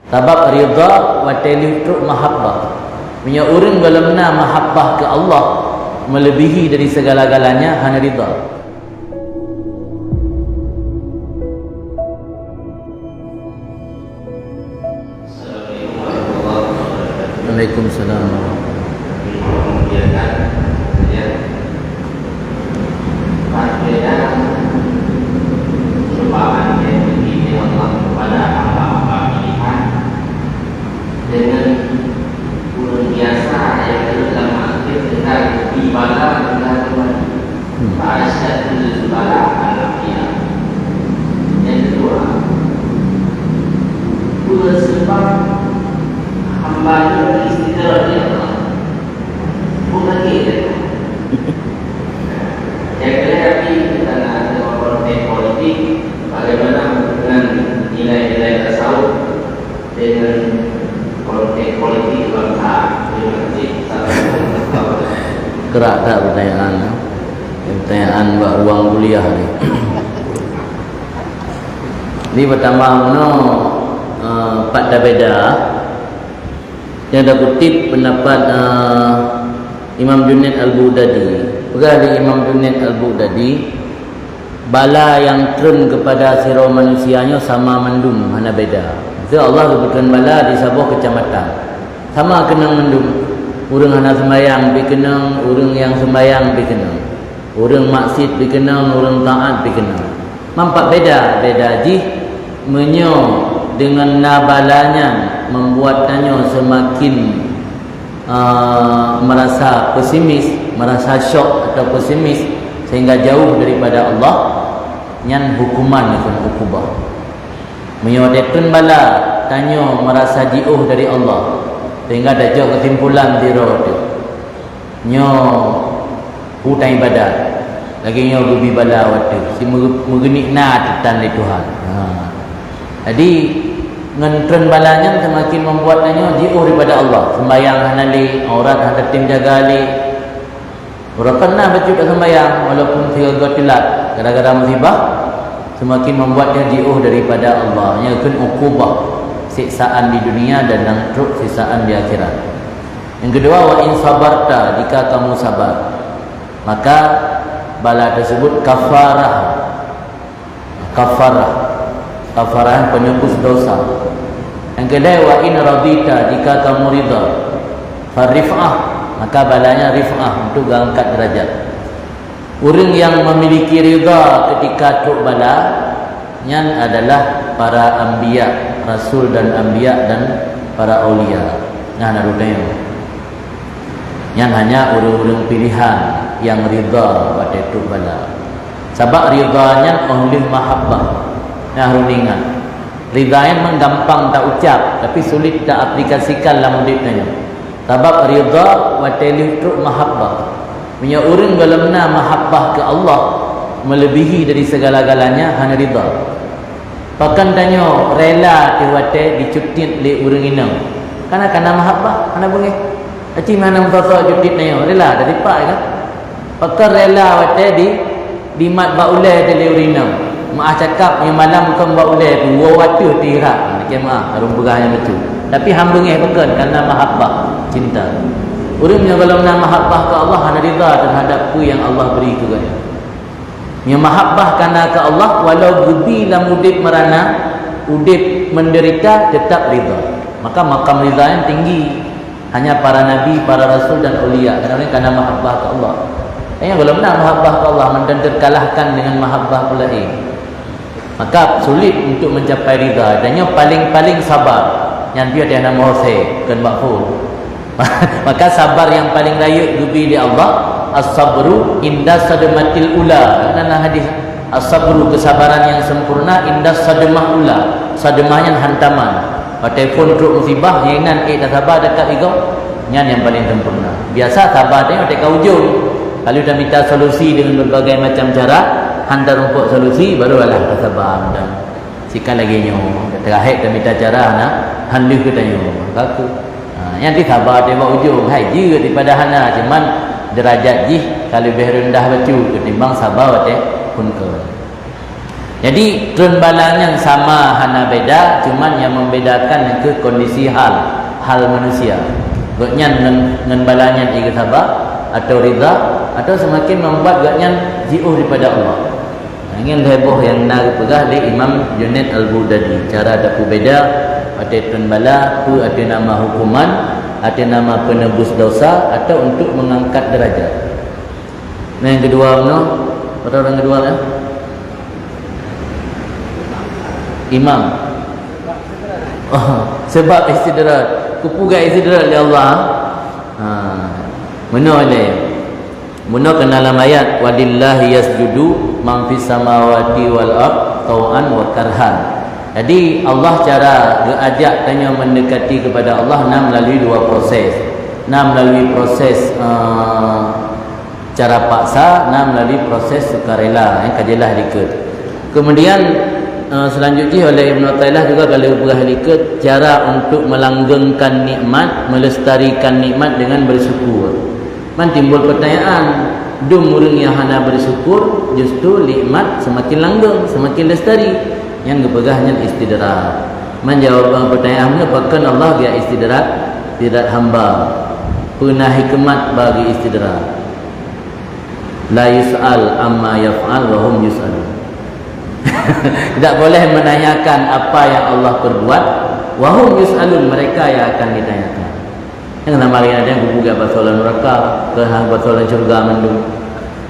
Sebab ridha wa talifu mahabbah. Punya orang kalau nak mahabbah ke Allah melebihi dari segala-galanya hanya ridha. Waalaikumsalam. Dengan bulan biasa yang dalam aktif dengan ibadah dengan Tuhan. Asyadul bala al-afiyah. Yang kedua, bulan sebab hamba istirahat di Allah. Bukan kita. Yang terakhir kita nak konteks politik, bagaimana dengan nilai-nilai tasawuf dengan konteks politik bangsa. Terima kasih. Gerak tak pertanyaan? Pertanyaan buat ruang kuliah ni. Ni pertama Pak Tabeda yang ada kutip pendapat Imam Junaid Al-Baghdadi. Berkali Imam Junaid Al-Baghdadi, bala yang turun kepada sirau manusianya sama mendung, hanya beda. Jadi Allah berikan bala di sebuah kecamatan, sama kena mendung. Orang hana sembayang bikenang, orang yang sembayang bikenang, orang maksiat bikenang, orang taat bikenang. Nampak beda ji menyo dengan nabalanya membuatnya semakin merasa pesimis, merasa syok atau pesimis sehingga jauh daripada Allah. Nyan hukuman itu ukubah. Menyodekkan bala tanya merasa jauh dari Allah sehingga dah jauh kesimpulan diro tu. Nyo hutang ibadat lagi nyo gubi bala waktu si mengenik na tetan di Tuhan. Jadi ngentren balanya semakin membuatnya jauh daripada Allah. Sembayang hanali, aurat hendak tim jaga ali. Berapa pernah baca tak sembayang walaupun 3 telat gara-gara musibah, semakin membuatnya jauh daripada Allah. Nya kan ukubah, siksaan di dunia dan nantruk siksaan di akhirat. Yang kedua, wa in sabarta, jika kamu sabar, maka bala tersebut kafarah penyebus dosa. Yang kedua, wa in radita, jika kamu ridha, farif'ah, maka balanya rif'ah, untuk angkat derajat. Orang yang memiliki ridha ketika truk bala yang adalah para anbiya, rasul dan anbiya dan para aulia. Nah, narutanya yang hanya orang-orang pilihan yang ridha pada truk bala. Sebab ridhanya oleh mahabbah. Nah, harus ingat, ridhanya menggampang tak ucap tapi sulit tak aplikasikan dalam hidupnya. Sebab ridha wa talifu mahabbah. Punya orang kalau nak mahabbah ke Allah melebihi dari segala-galanya hanya ridha. Bahkan tanya rela tiwate dicutit le orang inang. Karena mahabbah, ana bengih. Aci mana mutasa cutit nyo rela dari pak kan. Bahkan rela wate di mat baulai de le orang inang. Maah cakap yang malam kau baulai tu wa watu tirak. Kiamah harum berahnya betul. Tapi hang bengih bukan karena mahabbah, cinta. Orang yang kalau nak mahabbah ke Allah hanya ridha terhadap apa yang Allah beri kepada. Yang mahabbah kerana ke Allah walau budi lam udip merana, udip menderita tetap ridha. Maka makam ridha yang tinggi hanya para nabi, para rasul dan aulia kerana mahabbah ke Allah. Yang kalau nak mahabbah ke Allah dan terkalahkan dengan mahabbah lain, maka sulit untuk mencapai ridha. Dan yang paling sabar yang dia ada nama Hosei kan makful. Maka sabar yang paling layak dubi di Allah, as-sabru inda sadmatil ula. Karena hadis as-sabru kesabaran yang sempurna inda sadmah ula. Sadmahnya hantaman. Telefon truk musibah yang nan tak sabar dekat ego, yang paling sempurna. Biasa sabar dia dekat ujung. Kalau dah minta solusi dengan berbagai macam cara, hantar rumput solusi barulah tak sabar dan sikal lagi nyo. Terakhir dah minta cara nak handih kita nyo. Aku yang dikhabar dia buat ujung hai je daripada hana, cuman derajat jih kalau lebih rendah baju ketimbang sabar wate pun ke. Jadi tun balanya sama hana beda, cuman yang membedakan ke kondisi hal manusia. Gaknya ngan balanya ieu sabar atau rida atau semakin membuat gaknya jauh daripada Allah. Ingin heboh yang nak pegah di Imam Junaid Al-Baghdadi. Cara ada beda, ada tun bala, tu ada nama hukuman, ada nama penebus dosa atau untuk mengangkat derajat. Nah yang kedua mana? Orang kedua ya? Imam. Oh, sebab istidrak. Kupuga istidrak oleh Allah. Mana dia? Mana kenalam ayat walillahi yasjudu man fis samawati wal ard tau'an wa karhan. Jadi Allah cara ajak tanya mendekati kepada Allah melalui dua proses. Melalui proses cara paksa, melalui proses sukarela yang kajilah dikit. Kemudian selanjutnya oleh Ibn Athaillah juga kalau berahlikat cara untuk melanggengkan nikmat, melestarikan nikmat dengan bersyukur. Man timbul pertanyaan, dum orang yang hana bersyukur justru nikmat semakin langgeng, semakin lestari. Yang kepegahnya istidrak. Menjawab pertanyaan mana bahkan Allah dia istidrak tidak hamba. Punah hikmat bagi istidrak. La yus'al amma yaf'al wa hum yus'alun. Tidak boleh menanyakan apa yang Allah perbuat. Wahum yus'alun, mereka yang akan ditanyakan. Yang nama lain ada yang bubuga basolan neraka, ke basolan syurga mendung.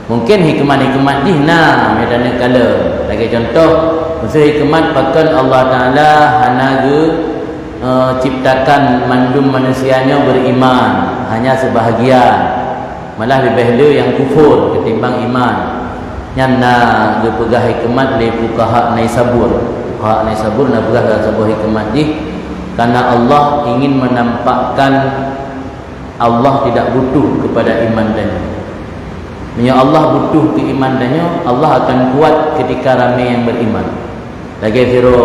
Mungkin hikmat-hikmat di medan kala. Lagi contoh, maksud hikmat bahkan Allah Taala hanaga ciptakan mandum manusianya beriman hanya sebahagian. Malah lebih yang kufur ketimbang iman. Yang nak berpegah hikmat le fuqaha Naisabur. Fuqaha Naisabur nak pegah dalam sebuah hikmat ni karena Allah ingin menampakkan Allah tidak butuh kepada iman danya. Bila Allah butuh ke iman danya, Allah akan kuat ketika ramai yang beriman. Lagi siro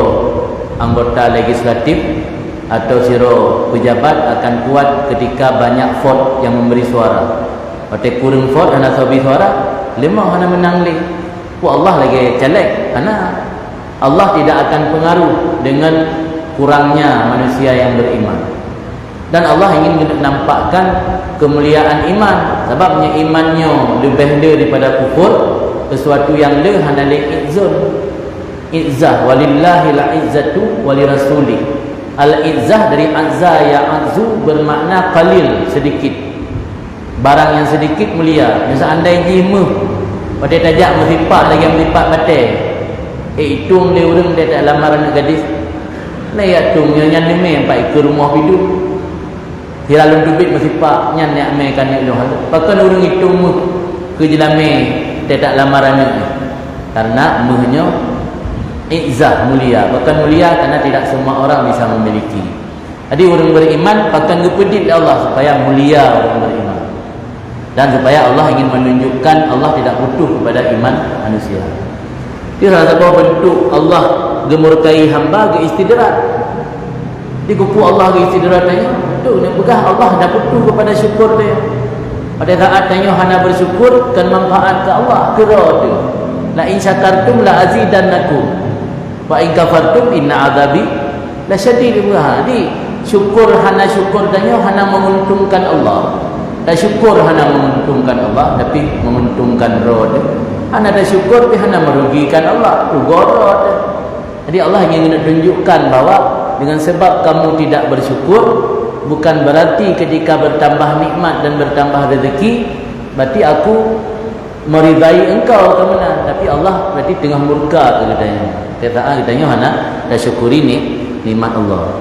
anggota legislatif atau siro pejabat akan kuat ketika banyak vote yang memberi suara. Pada kurang vote hana sabi suara, lemah hana menang le. Allah lagi caleg. Hana Allah tidak akan pengaruh dengan kurangnya manusia yang beriman. Dan Allah ingin menampakkan kemuliaan iman. Sebabnya imannya lebih daripada kufur, sesuatu yang le hana le izzah walillahil izzatu walirasuli. Al-izzah dari azza ya azzu bermakna qalil, sedikit. Barang yang sedikit mulia. Misal andai jimu pada tajak meripat lagi meripat batai. Hitung dia orang dia tak lamaran gadis. Layak tu nyan demi sampai ke rumah bidu. Hilalun dubit meripat nyan nak mekan ni loh. Bahkan orang hitung ke jelame dia tak lamaran ni. Karena muhnya izzah mulia. Bahkan mulia karena tidak semua orang bisa memiliki. Jadi orang beriman bahkan ngepedit Allah supaya mulia orang beriman. Dan supaya Allah ingin menunjukkan Allah tidak butuh kepada iman manusia. Dia rasa bahawa bentuk Allah gemurkai hamba ke istidrak. Dia kupu Allah ke istidrak tanya, tu nak pegah Allah dah butuh kepada syukur dia. Pada saat tanya hana bersyukur kan manfaat ke Allah kira tu. La in syakartum la azidannakum. Wa in kafartum inna azabi la syadid. Jadi syukur hana syukur tanya hana menguntungkan Allah. Dah syukur hana menguntungkan Allah tapi menguntungkan roh dia. Hana dah syukur tapi hana merugikan Allah. Rugorot. Jadi Allah ingin menunjukkan bahawa dengan sebab kamu tidak bersyukur bukan berarti ketika bertambah nikmat dan bertambah rezeki berarti aku meridai engkau ke mana. Tapi Allah berarti tengah murka tu katanya. Katanya hana dah syukuri ni nikmat Allah.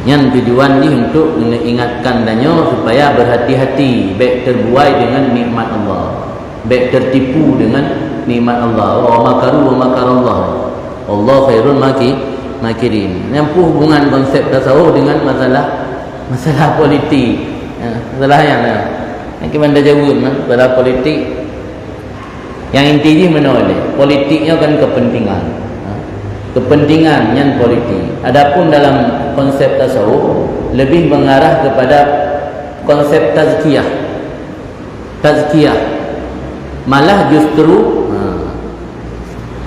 Yang tujuan ni untuk mengingatkan danyo supaya berhati-hati baik terbuai dengan nikmat Allah, baik tertipu dengan nikmat Allah. Wa makaru wa makarallah. Allah khairul makirin. Yang hubungan konsep tasawuf dengan masalah politik. Masalah yang bagaimana jawab masalah politik. Yang intinya menoleh politiknya kan kepentingan. Kepentingan yang politik. Adapun dalam konsep tasawuf lebih mengarah kepada konsep tazkiyah. Malah justru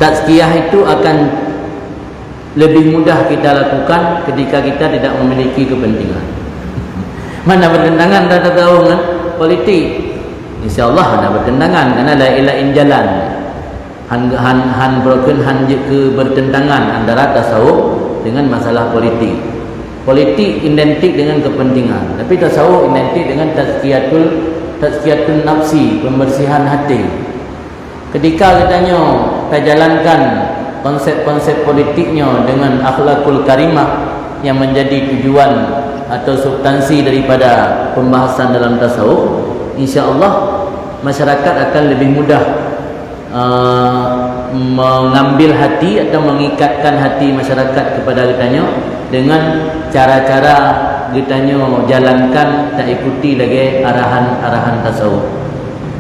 Tazkiyah itu akan lebih mudah kita lakukan ketika kita tidak memiliki kepentingan. Mana bertentangan tak tahu dengan politik, InsyaAllah ada bertentangan kerana la ilaha jalan. Han broken han ke bertentangan antara tasawuf dengan masalah politik. Politik identik dengan kepentingan, tapi tasawuf identik dengan tazkiyatun nafsi, pembersihan hati. Ketika katanya kita jalankan konsep-konsep politiknya dengan akhlakul karimah yang menjadi tujuan atau substansi daripada pembahasan dalam tasawuf, insya-Allah masyarakat akan lebih mudah mengambil hati atau mengikatkan hati masyarakat kepada katanya dengan cara-cara katanya jalankan tak ikuti lagi arahan tasawuf.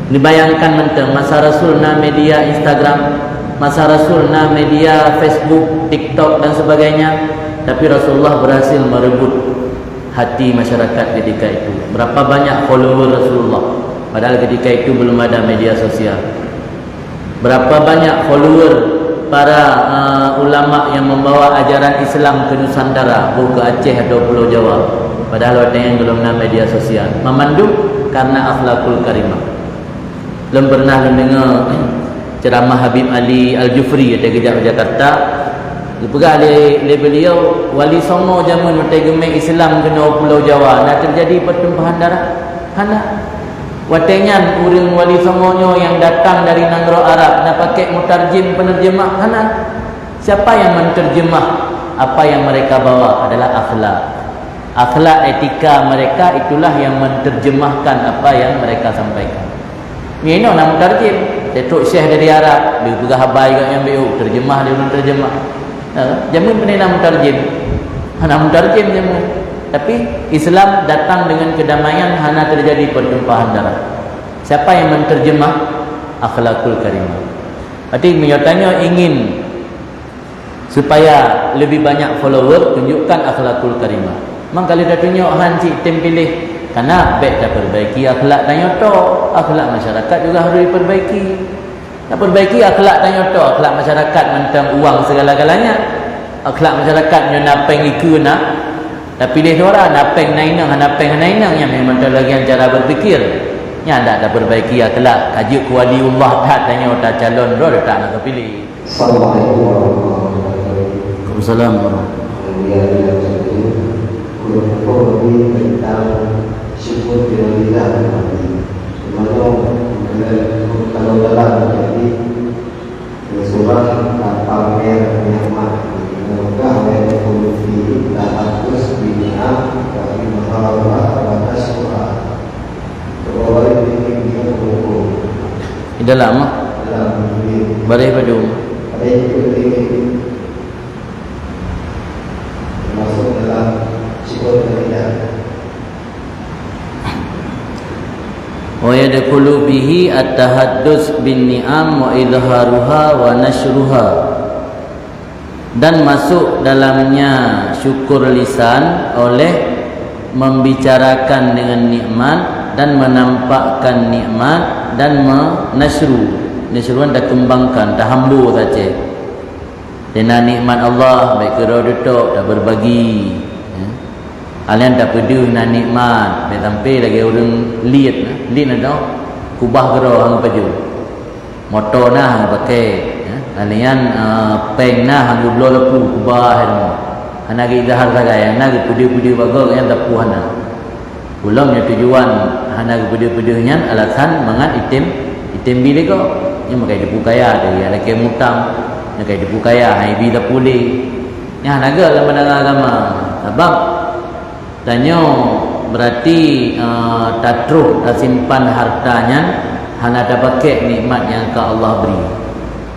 Dibayangkan mentang masa Rasulna media Instagram, masa Rasulna media Facebook, TikTok dan sebagainya, tapi Rasulullah berhasil merebut hati masyarakat ketika itu. Berapa banyak follower Rasulullah padahal ketika itu belum ada media sosial. Berapa banyak follower para ulama yang membawa ajaran Islam ke Nusantara, ke Aceh atau Pulau Jawa, padahal waktu yang belum ada media sosial. Memandu karena akhlakul karimah. Belum pernah dengar ceramah Habib Ali Al-Jufri ada kejap Jakarta. Dipegang oleh beliau, wali songo zaman waktu gemik Islam kena Pulau Jawa, nak terjadi pertumpahan darah. Hana watenya urang wali songonyo yang datang dari negara Arab nak pakai mutarjim penerjemah. Hana siapa yang menterjemah apa yang mereka bawa adalah akhlak etika mereka, itulah yang menterjemahkan apa yang mereka sampaikan. Ini nak mutarjim Datuk Syekh dari Arab dia pegah habai kat yang BU terjemah, dia belum terjemah. Jamun pun nak mutarjim, nak mutarjim jamun. Tapi Islam datang dengan kedamaian, hana terjadi pertumpahan darah. Siapa yang menterjemah? Akhlakul karimah. Berarti menyatakan ingin supaya lebih banyak follower, tunjukkan akhlakul karimah. Memang kalau dah tunjuk han cik tim pilih, karena baik dah perbaiki akhlak tanya to, akhlak masyarakat juga harus diperbaiki. Nak perbaiki akhlak tanya to, akhlak masyarakat mentang uang segala-galanya. Akhlak masyarakat nyo napeng iku nak dah pilih orang napeng nainang yang memang lagi cara berfikir. Nya ndak ada perbaiki akhlak, kaji waliullah tak tanya tak calon ro tak nak pilih. Assalamualaikum warahmatullahi wabarakatuh. Waalaikumsalam. Tentang syukur bila kalau dalam jadi seorang pamer nikmat semoga yang berfungsi dapat terus bina dari masalah batas surah terbawa ini dia hukum Di dalam barih baju masuk dalam syukur kerja. Wa yadkhulu bihi at-tahaddus bin ni'am wa idharuha wa nashruha, dan masuk dalamnya syukur lisan oleh membicarakan dengan nikmat dan menampakkan nikmat dan nashruan dah kembangkan, dah hambu saja dengan nikmat Allah baik kira duduk dah berbagi. Kalian tak peduli dengan nikmat, sampai lagi orang lead ada kubah gero hang baju motor nah hang pakai kalian peng nah hang blo lepu kubah hang ana gi dahar sagai ana gi pudi-pudi bago yang tapu hana ulang nya tujuan hana gi pudi-pudinya alasan mangat item bile ko nya makai depu kaya dari ada ke mutang makai depu kaya hai bi tapuli nya naga dalam agama sebab tanya berarti tatruh simpan hartanya hana ada pakai nikmat yang ke Allah beri.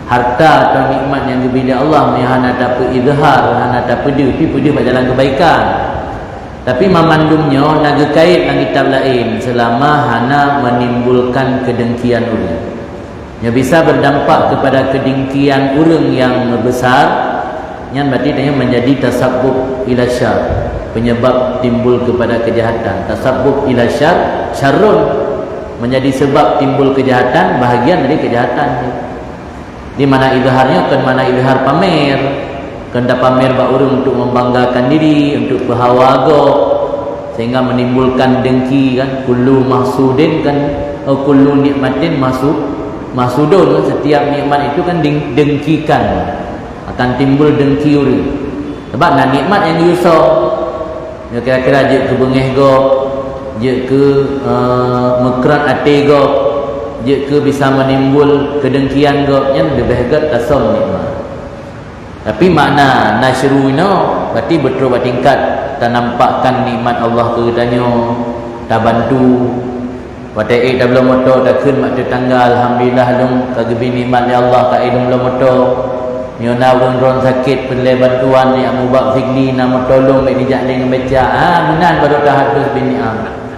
Harta atau nikmat yang diberi Allah ni hana dapat izhar, hana dapat pudi berjalan kebaikan. Tapi memandumnya naga kait dengan kitab lain selama hana menimbulkan kedengkian orang. Yang bisa berdampak kepada kedengkian orang yang besar, yang berarti dia menjadi tasabbub ila syarr, penyebab timbul kepada kejahatan. Tasabbub ila syarrun menjadi sebab timbul kejahatan, bahagian dari kejahatan. Di mana izharnya kan mana izhar pamer. Kan dah pamer bak urang untuk membanggakan diri, untuk berhawaga sehingga menimbulkan dengki kan. Kullu mahsudin kan, kullu nikmatin mahsudun. Setiap nikmat itu kan dengkikan. Akan timbul dengki uri. Sebab nak nikmat yang diusah. Ya kira-kira je ke bengeh go, je ke mekrat ate go, je ke bisa menimbul kedengkian go, yang lebih baik tasam nikmat. Tapi makna nasyruino berarti betul bertingkat, tak nampakkan nikmat Allah ke tanya, tak bantu. Pada dah belum motor dah kun mak tetangga alhamdulillah long kagebi nikmat ya Allah ka ilmu belum motor. Nyona ron sakit perlu bantuan ni Abu Bakar Fikri nama tolong mek dijak dengan baca. Menan baru dah hadus bin ni'am.